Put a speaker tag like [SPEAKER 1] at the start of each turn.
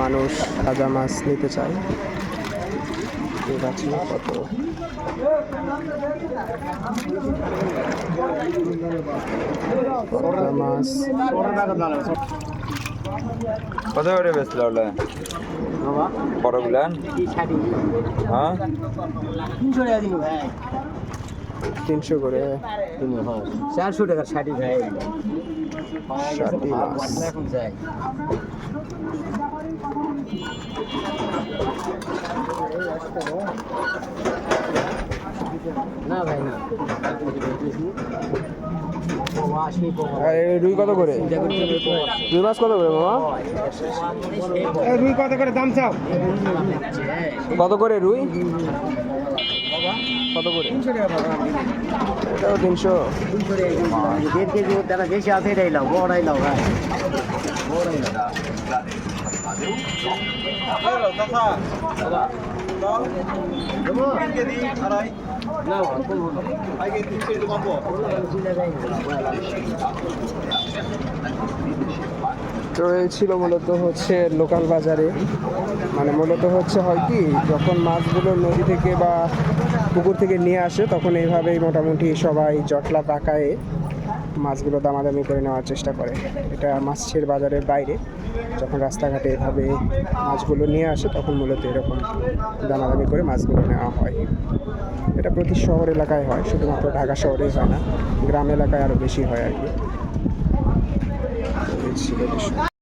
[SPEAKER 1] মানুষ তাজা মাছ নিতে চায়। কত মাছ
[SPEAKER 2] কত করে বেচছিল ওটা বড়গুলান? হ্যাঁ
[SPEAKER 1] 300 করে।
[SPEAKER 3] 400 টাকার শাড়ি ভাই।
[SPEAKER 1] ষাটি মাছ
[SPEAKER 3] এখন যাই না ভাই না।
[SPEAKER 1] আর এই রুই কত করে? রুই মাছ কত করে মামা? রুই কত করে দাম চাও? কত করে রুই? কত করে?
[SPEAKER 3] 300 টাকা বাবা।
[SPEAKER 1] এটাও 300।
[SPEAKER 3] 1.5 কেজি দাদা বেশি আছে এটাই লাও, বড়াই লাও ভাই, বড়াই লাও।
[SPEAKER 1] তো এই ছিল মূলত হচ্ছে লোকাল বাজারে, মানে মূলত হচ্ছে হয় কি, যখন মাছগুলো নদী থেকে বা পুকুর থেকে নিয়ে আসে তখন এইভাবেই মোটামুটি সবাই জটলা পাকায়ে মাছগুলো দামাদামি করে নেওয়ার চেষ্টা করে। এটা মাছের বাজারের বাইরে, যখন রাস্তাঘাটে এভাবে মাছগুলো নিয়ে আসে তখন মূলত এরকম দামাদামি করে মাছগুলো নেওয়া হয়। এটা প্রতি শহর এলাকায় হয়, শুধুমাত্র ঢাকা শহরেই হয় না, গ্রাম এলাকায় আরও বেশি হয় আর কি। এই ছিল বিষয়।